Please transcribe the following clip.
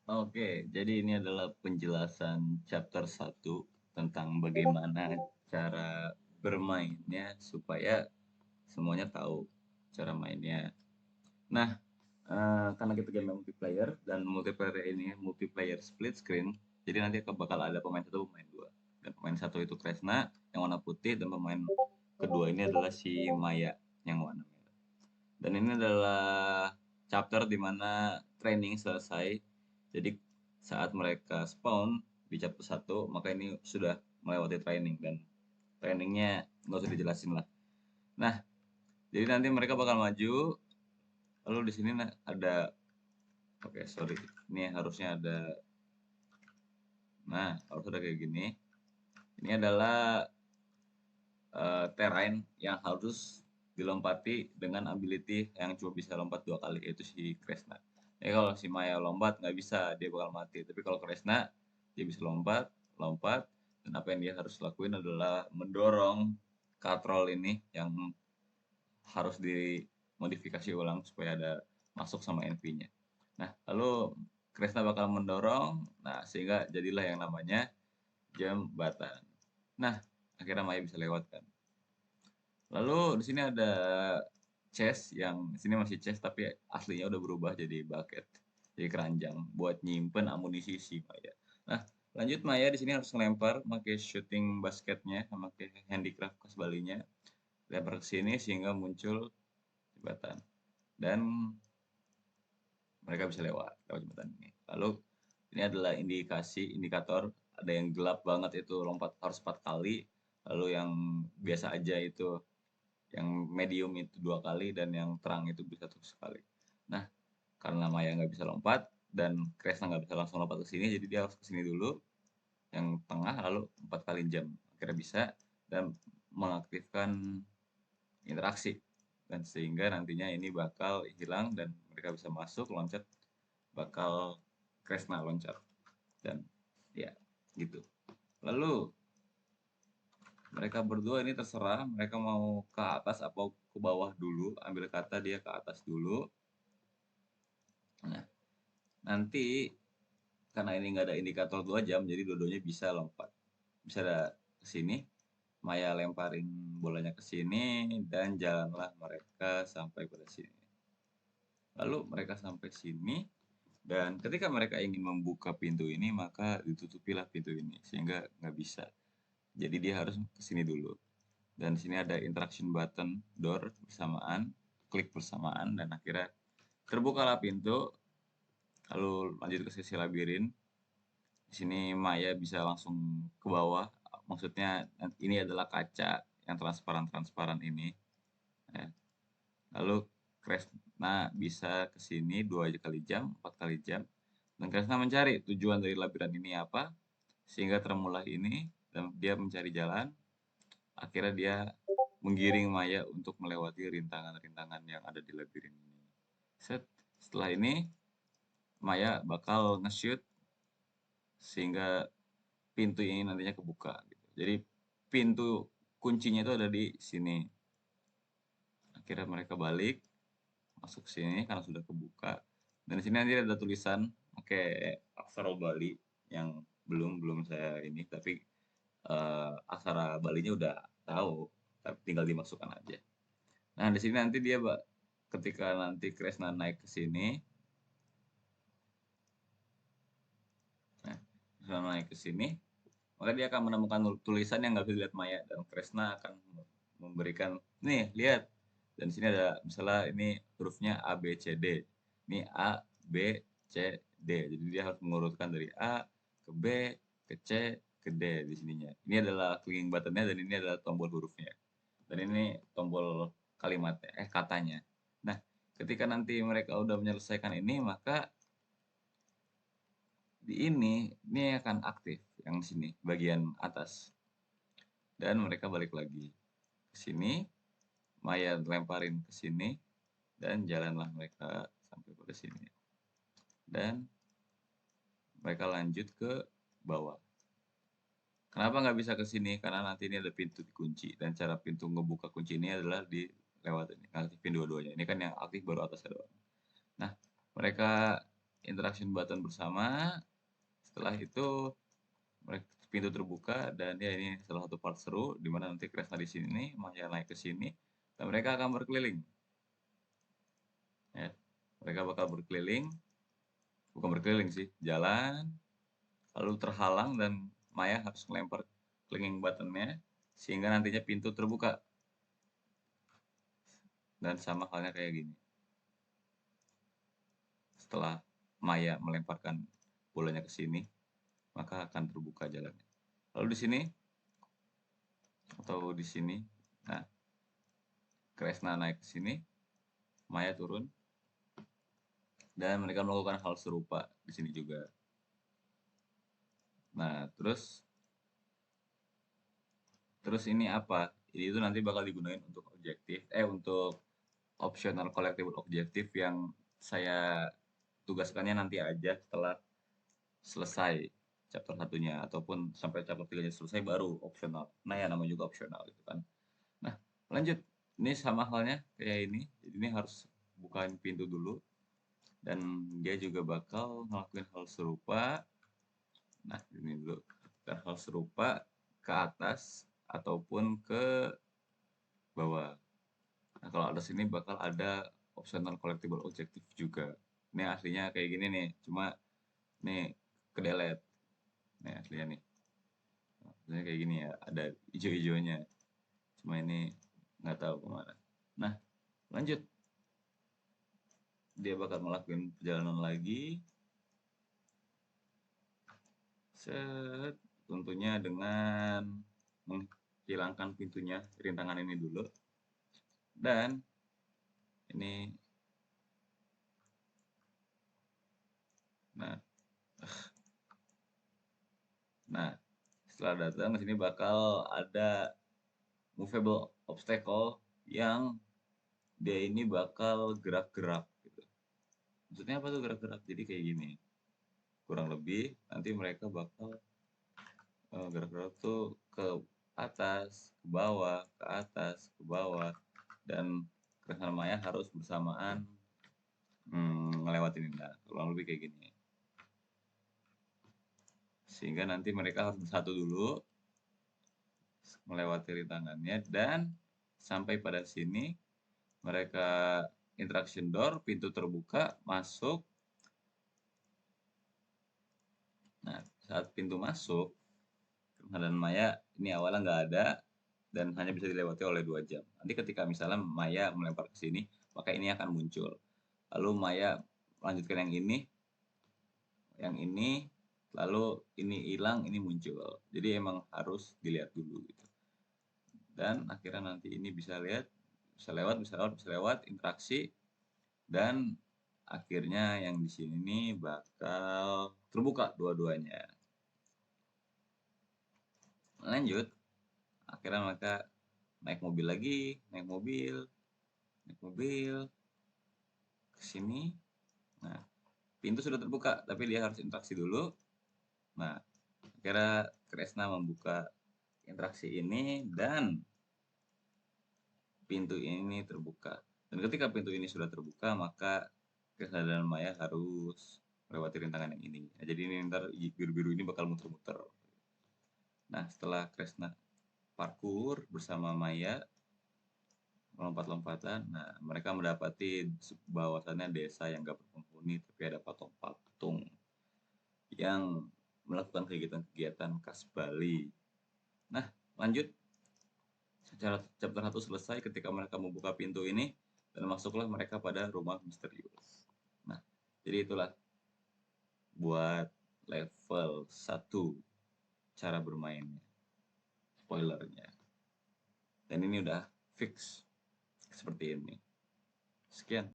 Oke, jadi ini adalah penjelasan chapter 1 tentang bagaimana cara bermainnya supaya semuanya tahu cara mainnya. Nah, karena kita game multiplayer dan multiplayer ini multiplayer split screen, jadi nanti bakal ada pemain satu, pemain dua. Dan pemain satu itu Kresna yang warna putih dan pemain kedua ini adalah si Maya yang warna merah. Dan ini adalah chapter di mana training selesai. Jadi saat mereka spawn di chapter 1, maka ini sudah melewati training dan trainingnya nggak usah dijelasin lah. Nah, jadi nanti mereka bakal maju. Lalu di sini ada, oke sorry, ini harusnya ada, nah harus ada kayak gini. Ini adalah terrain yang harus dilompati dengan ability yang cuma bisa lompat 2 kali, yaitu si Kresna. Kalau si Maya lompat nggak bisa, dia bakal mati. Tapi kalau Kresna, dia bisa lompat, lompat, dan apa yang dia harus lakuin adalah mendorong katrol ini yang harus dimodifikasi ulang supaya ada masuk sama NV-nya. Nah, lalu Kresna bakal mendorong, nah sehingga jadilah yang namanya jembatan. Nah, akhirnya Maya bisa lewat kan. Lalu di sini ada chest yang di sini masih chest tapi aslinya udah berubah jadi bucket. Jadi keranjang buat nyimpen amunisi si Maya. Nah, lanjut Maya di sini harus ngelempar pakai shooting basketnya sama pakai handicraft khas Balinya. Lempar ke sini sehingga muncul jembatan. Dan mereka bisa lewat jembatan ini. Lalu ini adalah indikator ada yang gelap banget itu lompat harus 4 kali, lalu yang biasa aja itu yang medium itu 2 kali dan yang terang itu bisa satu sekali. Nah, karena Maya nggak bisa lompat dan Kresna nggak bisa langsung lompat ke sini, jadi dia harus ke sini dulu, yang tengah lalu 4 kali jam. Akhirnya bisa dan mengaktifkan interaksi dan sehingga nantinya ini bakal hilang dan mereka bisa masuk loncat bakal Kresna loncat dan ya gitu. Lalu mereka berdua ini terserah mereka mau ke atas atau ke bawah dulu, ambil kata dia ke atas dulu. Nah, nanti karena ini nggak ada indikator 2 jam, jadi dua-duanya bisa lompat. Bisa ada ke sini, Maya lemparin bolanya ke sini, dan jalanlah mereka sampai pada sini. Lalu mereka sampai sini, dan ketika mereka ingin membuka pintu ini, maka ditutupilah pintu ini, sehingga nggak bisa. Jadi dia harus ke sini dulu. Dan di sini ada interaction button door bersamaan, klik bersamaan, dan akhirnya terbukalah pintu, lalu lanjut ke sesi labirin. Di sini Maya bisa langsung ke bawah. Maksudnya ini adalah kaca yang transparan-transparan ini. Ya. Lalu Kresna bisa ke sini 2 kali jam, 4 kali jam. Dan Kresna mencari tujuan dari labirin ini apa. Sehingga termulai ini dan dia mencari jalan. Akhirnya dia menggiring Maya untuk melewati rintangan-rintangan yang ada di labirin ini. Setelah ini Maya bakal nge-shoot sehingga pintu ini nantinya kebuka gitu. Jadi pintu kuncinya itu ada di sini. Akhirnya mereka balik masuk sini karena sudah kebuka. Dan di sini nanti ada tulisan pakai aksara Bali yang belum belum saya ini tapi aksara Balinya udah tahu, tapi tinggal dimasukkan aja. Nah, di sini nanti dia ketika nanti Kresna naik ke sini, nah, Kresna naik ke sini, maka dia akan menemukan tulisan yang nggak bisa dilihat Maya dan Kresna akan memberikan nih lihat dan di sini ada misalnya ini hurufnya A B C D ini A B C D jadi dia harus mengurutkan dari A ke B ke C ke D di sininya ini adalah clicking buttonnya dan ini adalah tombol hurufnya dan ini tombol kalimatnya katanya. Nah, ketika nanti mereka udah menyelesaikan ini maka di ini akan aktif yang sini bagian atas dan mereka balik lagi ke sini, Maya lemparin ke sini, dan jalanlah mereka sampai pada sini. Dan mereka lanjut ke bawah. Kenapa nggak bisa ke sini? Karena nanti ini ada pintu dikunci dan cara pintu ngebuka kunci ini adalah di lewat ini, aktifin dua-duanya. Ini kan yang aktif baru atasnya doang. Nah, mereka interaction button bersama. Setelah itu pintu terbuka dan ya ini salah satu part seru di mana nanti Kresna di sini nih, Maya naik ke sini dan mereka akan berkeliling. Ya, mereka bakal berkeliling, bukan berkeliling sih, jalan, lalu terhalang dan Maya harus melempar clicking buttonnya sehingga nantinya pintu terbuka. Dan sama halnya kayak gini. Setelah Maya melemparkan bolanya ke sini, maka akan terbuka jalannya. Lalu di sini atau di sini, nah Kresna naik ke sini, Maya turun, dan mereka melakukan hal serupa di sini juga. Nah, terus ini apa? Ini itu nanti bakal digunakan untuk untuk optional collectible objektif yang saya tugaskannya nanti aja setelah selesai chapter satunya ataupun sampai chapter 3-nya selesai baru optional. Nah, ya namanya juga optional gitu kan. Nah, lanjut. Ini sama halnya kayak ini. Jadi ini harus bukain pintu dulu dan dia juga bakal ngelakuin hal serupa. Nah, ini dulu. Dan hal serupa ke atas ataupun ke bawah. Nah, kalau atas ini bakal ada optional collectible objektif juga. Ini aslinya kayak gini nih, cuma nih ke delete. Nih aslinya nih. Aslinya kayak gini ya, ada hijau-hijaunya. Cuma ini nggak tahu kemana. Nah, lanjut. Dia bakal melakukan perjalanan lagi. Set, tentunya dengan menghilangkan pintunya, rintangan ini dulu. Dan ini, nah, nah setelah datang ke sini bakal ada movable obstacle yang dia ini bakal gerak-gerak gitu. Maksudnya apa tuh gerak-gerak? Jadi kayak gini. Kurang lebih nanti mereka bakal gerak-gerak tuh ke atas, ke bawah, ke atas, ke bawah, dan Kresna Maya harus bersamaan ngelewatin ini. Nah, kurang lebih kayak gini. Sehingga nanti mereka harus bersatu dulu, melewati rintangannya, dan sampai pada sini mereka interaction door, pintu terbuka, masuk. Nah, saat pintu masuk, Kresna dan Maya ini awalnya nggak ada dan hanya bisa dilewati oleh 2 jam. Nanti ketika misalnya Maya melempar ke sini, maka ini akan muncul. Lalu Maya lanjutkan yang ini, lalu ini hilang, ini muncul. Jadi emang harus dilihat dulu gitu. Dan akhirnya nanti ini bisa lewat, interaksi, dan akhirnya yang di sini nih bakal terbuka dua-duanya. Lanjut, akhirnya mereka naik mobil lagi, naik mobil ke sini. Nah, pintu sudah terbuka, tapi dia harus interaksi dulu. Nah, akhirnya Kresna membuka interaksi ini dan pintu ini terbuka. Dan ketika pintu ini sudah terbuka, maka Kresna dan Maya harus melewati rintangan yang ini. Nah, jadi ini ntar biru-biru ini bakal muter-muter. Nah, setelah Kresna parkur bersama Maya, lompat-lompatan, nah mereka mendapati bahwasannya desa yang gak berpenghuni, tapi ada patung-patung yang melakukan kegiatan-kegiatan khas Bali. Nah, lanjut. Secara chapter 1 selesai ketika mereka membuka pintu ini dan masuklah mereka pada rumah misterius. Nah, jadi itulah buat level 1 cara bermainnya. Spoilernya. Dan ini udah fix seperti ini. Sekian.